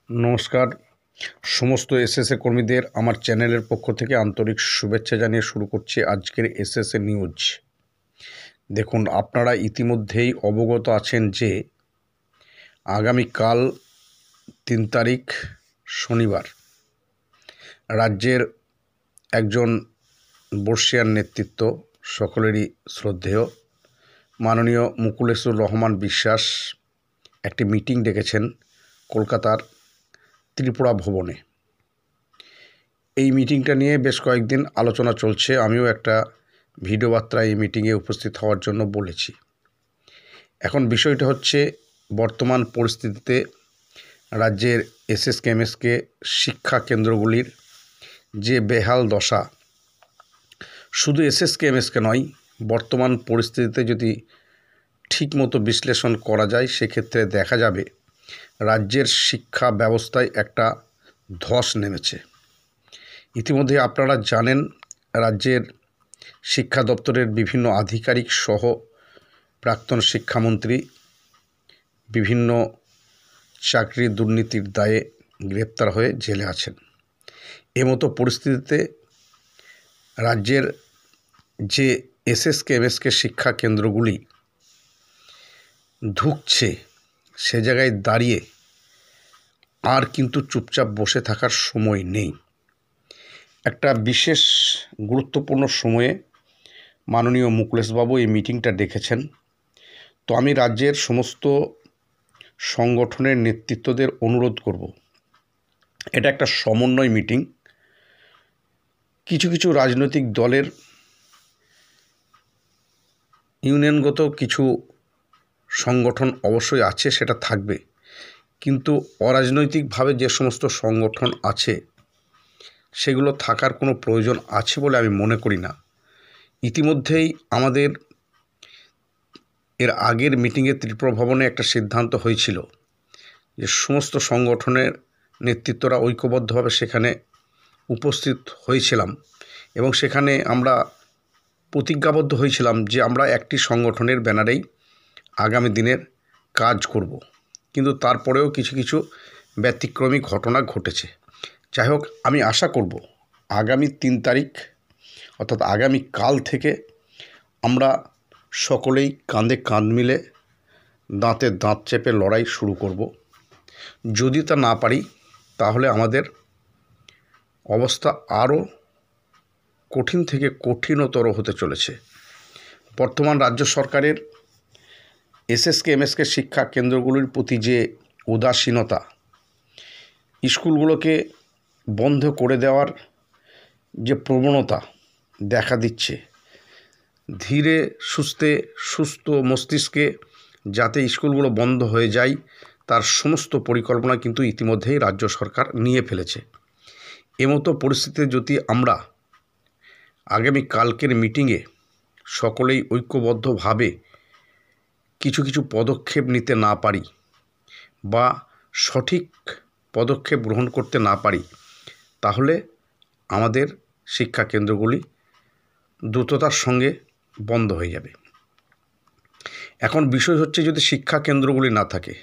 নমস্কার। সমস্ত এসএসএ কর্মীদের আমার চ্যানেলের পক্ষ থেকে আন্তরিক শুভেচ্ছা জানিয়ে শুরু করছি আজকের এসএসএ নিউজ। দেখুন, আপনারা ইতিমধ্যেই অবগত আছেন যে আগামীকাল ৩ তারিখ শনিবার রাজ্যের একজন বর্ষিয়ান নেতৃত্ব, সকলেরই শ্রদ্ধেয় মাননীয় মুকুলেসুর রহমান বিশ্বাস একটি মিটিং ডেকেছেন কলকাতার ত্রিপুরা ভবনে। এই মিটিংটা নিয়ে বেশ কয়েকদিন আলোচনা চলছে। আমিও একটা ভিডিও বার্তায় এই মিটিংয়ে উপস্থিত হওয়ার জন্য বলেছি। এখন বিষয়টা হচ্ছে, বর্তমান পরিস্থিতিতে রাজ্যের এসএসকেএমএসকে শিক্ষা কেন্দ্রগুলির যে বেহাল দশা, শুধু এসএসকেএমএসকে নয়, বর্তমান পরিস্থিতিতে যদি ঠিকমতো বিশ্লেষণ করা যায় সেক্ষেত্রে দেখা যাবে রাজ্যের শিক্ষা ব্যবস্থায় একটা ধস নেমেছে। ইতিমধ্যে আপনারা জানেন, রাজ্যের শিক্ষা দপ্তরের বিভিন্ন আধিকারিক সহ প্রাক্তন শিক্ষামন্ত্রী বিভিন্ন চাকরির দুর্নীতির দায়ে গ্রেপ্তার হয়ে জেলে আছেন। এমতো পরিস্থিতিতে রাজ্যের যে এসএসকেএমএসকে শিক্ষা কেন্দ্রগুলি ধুঁকছে, সে জায়গায় দাঁড়িয়ে আর কিন্তু চুপচাপ বসে থাকার সময় নেই। একটা বিশেষ গুরুত্বপূর্ণ সময়ে মাননীয় মুকুলেশবাবু এই মিটিংটা ডেকেছেন। তো আমি রাজ্যের সমস্ত সংগঠনের নেতৃত্বদের অনুরোধ করব, এটা একটা সমন্বয় মিটিং। কিছু কিছু রাজনৈতিক দলের ইউনিয়নগত কিছু সংগঠন অবশ্যই আছে, সেটা থাকবে, কিন্তু অরাজনৈতিকভাবে যে সমস্ত সংগঠন আছে সেগুলো থাকার কোনো প্রয়োজন আছে বলে আমি মনে করি না। ইতিমধ্যেই আমাদের এর আগের মিটিংয়ে ত্রিপুরা ভবনে একটা সিদ্ধান্ত হয়েছিল যে সমস্ত সংগঠনের নেতৃত্বরা ঐক্যবদ্ধভাবে সেখানে উপস্থিত হয়েছিলাম এবং সেখানে আমরা প্রতিজ্ঞাবদ্ধ হয়েছিলাম যে আমরা একটি সংগঠনের ব্যানারেই আগামী দিনের কাজ করব। কিন্তু তারপরেও কিছু কিছু ব্যতিক্রমী ঘটনা ঘটেছে। যাই হোক, আমি আশা করব আগামী ৩ তারিখ অর্থাৎ আগামীকাল থেকে আমরা সকলেই কাঁধে কাঁধ মিলে দাঁতে দাঁত চেপে লড়াই শুরু করব। যদি তা না পারি তাহলে আমাদের অবস্থা আরও কঠিন থেকে কঠিনতর হতে চলেছে। বর্তমান রাজ্য সরকারের এসএসকেএমএসকে শিক্ষা কেন্দ্রগুলির প্রতি যে উদাসীনতা, স্কুলগুলোকে বন্ধ করে দেওয়ার যে প্রবণতা দেখা দিচ্ছে, ধীরে সুস্থে সুস্থ মস্তিষ্কে যাতে স্কুলগুলো বন্ধ হয়ে যায় তার সমস্ত পরিকল্পনা কিন্তু ইতিমধ্যেই রাজ্য সরকার নিয়ে ফেলেছে। এমতো পরিস্থিতিতে যদি আমরা আগামী কালকের মিটিংয়ে সকলেই ঐক্যবদ্ধভাবে কিছু কিছু পদক্ষেপ নিতে না পারি বা সঠিক পদক্ষেপ গ্রহণ করতে না পারি, তাহলে আমাদের শিক্ষা কেন্দ্রগুলি দ্রুততার সঙ্গে বন্ধ হয়ে যাবে। এখন বিষয় হচ্ছে, যদি শিক্ষা কেন্দ্রগুলি না থাকে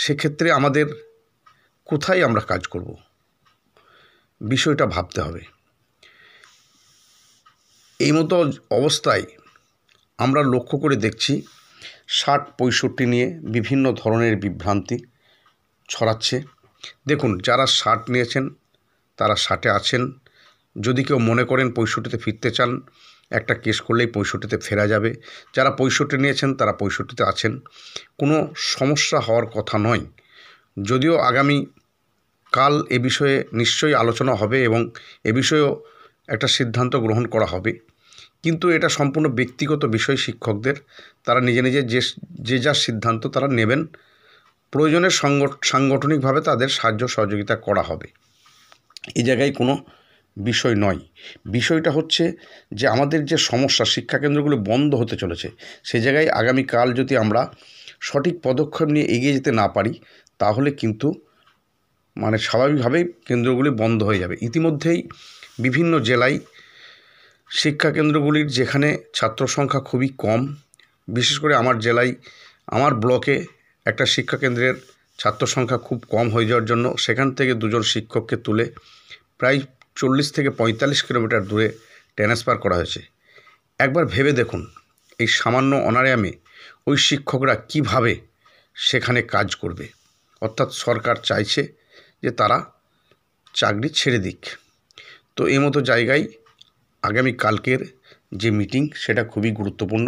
সেক্ষেত্রে আমাদের কোথায় আমরা কাজ করব, বিষয়টা ভাবতে হবে। এই মতো অবস্থায় আমরা লক্ষ্য করে দেখছি 60-65 নিয়ে বিভিন্ন ধরনের বিভ্রান্তি ছড়াচ্ছে। দেখুন, যারা 60 নিয়েছেন তারা 60-এ আছেন। যদি কেউ মনে করেন 65-তে ফিরতে চান, একটা কেস করলেই 65-তে ফেরা যাবে। যারা 65 নিয়েছেন তারা 65-তে আছেন, কোনো সমস্যা হওয়ার কথা নয়। যদিও আগামী কাল এ বিষয়ে নিশ্চয়ই আলোচনা হবে এবং এ বিষয়েও একটা সিদ্ধান্ত গ্রহণ করা হবে, কিন্তু এটা সম্পূর্ণ ব্যক্তিগত বিষয় শিক্ষকদের। তারা নিজে নিজে যে যার সিদ্ধান্ত তারা নেবেন, প্রয়োজনে সাংগঠনিকভাবে তাদের সাহায্য সহযোগিতা করা হবে, এই জায়গায় কোনো বিষয় নয়। বিষয়টা হচ্ছে যে আমাদের যে সমস্যা, শিক্ষাকেন্দ্রগুলো বন্ধ হতে চলেছে, সে জায়গায় আগামীকাল যদি আমরা সঠিক পদক্ষেপ নিয়ে এগিয়ে যেতে না পারি তাহলে কিন্তু স্বাভাবিকভাবেই কেন্দ্রগুলি বন্ধ হয়ে যাবে। ইতিমধ্যেই বিভিন্ন জেলায় শিক্ষাকেন্দ্রগুলির যেখানে ছাত্র সংখ্যা খুবই কম, বিশেষ করে আমার জেলায়, আমার ব্লকে একটা শিক্ষাকেন্দ্রের ছাত্র সংখ্যা খুব কম হয়ে যাওয়ার জন্য সেখান থেকে দুজন শিক্ষককে তুলে প্রায় 40 থেকে 45 কিলোমিটার দূরে ট্রান্সফার করা হয়েছে। একবার ভেবে দেখুন, এই সামান্য অনায়ামে ওই শিক্ষকরা কিভাবে সেখানে কাজ করবে। অর্থাৎ সরকার চাইছে যে তারা চাকরি ছেড়ে দিক। তো এই মতো জায়গায় আগামীকালকের যে মিটিং সেটা খুবই গুরুত্বপূর্ণ।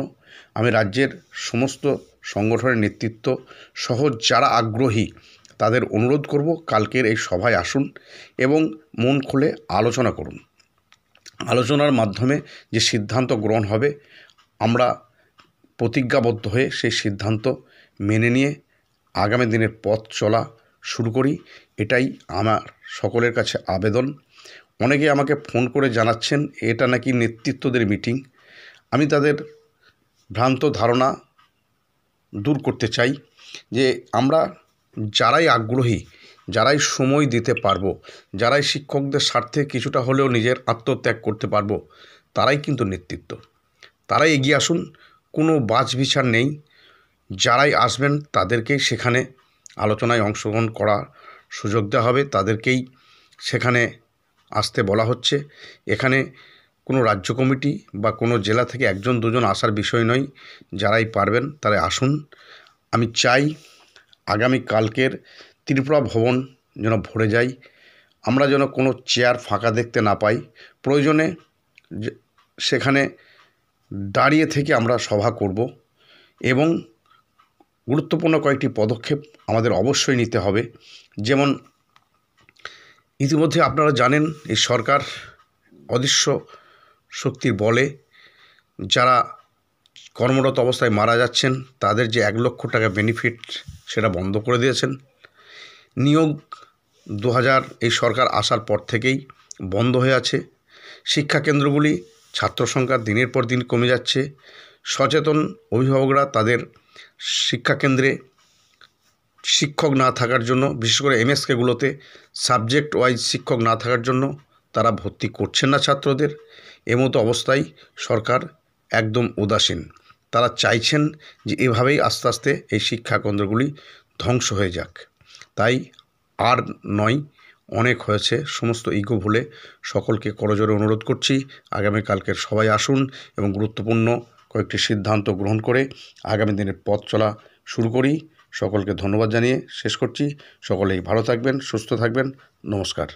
আমি রাজ্যের সমস্ত সংগঠনের নেতৃত্ব সহ যারা আগ্রহী তাদের অনুরোধ করব, কালকের এই সভায় আসুন এবং মন খুলে আলোচনা করুন। আলোচনার মাধ্যমে যে সিদ্ধান্ত গ্রহণ হবে, আমরা প্রতিজ্ঞাবদ্ধ হয়ে সেই সিদ্ধান্ত মেনে নিয়ে আগামী দিনের পথ চলা শুরু করি। এটাই আমার সকলের কাছে আবেদন। অনেকে আমাকে ফোন করে জানাচ্ছেন এটা নাকি নেতৃত্বদের মিটিং। আমি তাদের ভ্রান্ত ধারণা দূর করতে চাই যে আমরা যারাই আগ্রহী, যারাই সময় দিতে পারবো, যারাই শিক্ষকদের স্বার্থে কিছুটা হলেও নিজের আত্মত্যাগ করতে পারবো, তারাই কিন্তু নেতৃত্ব। তারাই এগিয়ে আসুন, কোনো বাছবিচার নেই। যারাই আসবেন তাদেরকেই সেখানে আলোচনায় অংশগ্রহণ করার সুযোগ দেওয়া হবে, তাদেরকেই সেখানে আসতে বলা হচ্ছে। এখানে কোনো রাজ্য কমিটি বা কোনো জেলা থেকে একজন দুজন আসার বিষয় নয়, যারাই পারবেন তারা আসুন। আমি চাই আগামীকালকের ত্রিপুরা ভবন যেন ভরে যায়, আমরা যেন কোনো চেয়ার ফাঁকা দেখতে না পাই। প্রয়োজনে সেখানে দাঁড়িয়ে থেকে আমরা সভা করব এবং গুরুত্বপূর্ণ কয়েকটি পদক্ষেপ আমাদের অবশ্যই নিতে হবে। যেমন ইতিমধ্যে আপনারা জানেন এই সরকার অদৃশ্য শক্তির বলে যারা কর্মরত অবস্থায় মারা যাচ্ছেন তাদের যে 1 লক্ষ টাকা বেনিফিট সেটা বন্ধ করে দিয়েছেন। নিয়োগ 2000 এই সরকার আসার পর থেকেই বন্ধ হয়ে আছে। শিক্ষাকেন্দ্রগুলি ছাত্র সংখ্যা দিনের পর দিন কমে যাচ্ছে। সচেতন অভিভাবকরা তাদের শিক্ষাকেন্দ্রে শিক্ষক না থাকার জন্য, বিশেষ করে এমএসকেগুলোতে সাবজেক্ট ওয়াইজ শিক্ষক না থাকার জন্য তারা ভর্তি করছেন না ছাত্রদের। এমতো অবস্থায় সরকার একদম উদাসীন। তারা চাইছেন যে এভাবেই আস্তে আস্তে এই শিক্ষাকেন্দ্রগুলি ধ্বংস হয়ে যাক। তাই আর নয়, অনেক হয়েছে। সমস্ত ইগো ভুলে সকলকে করজোরে অনুরোধ করছি আগামীকালকের সবাই আসুন এবং গুরুত্বপূর্ণ কয়েকটি সিদ্ধান্ত গ্রহণ করে আগামী দিনের পথ চলা শুরু করি। সকলকে ধন্যবাদ জানিয়ে শেষ করছি। সকলেই ভালো থাকবেন, সুস্থ থাকবেন। নমস্কার।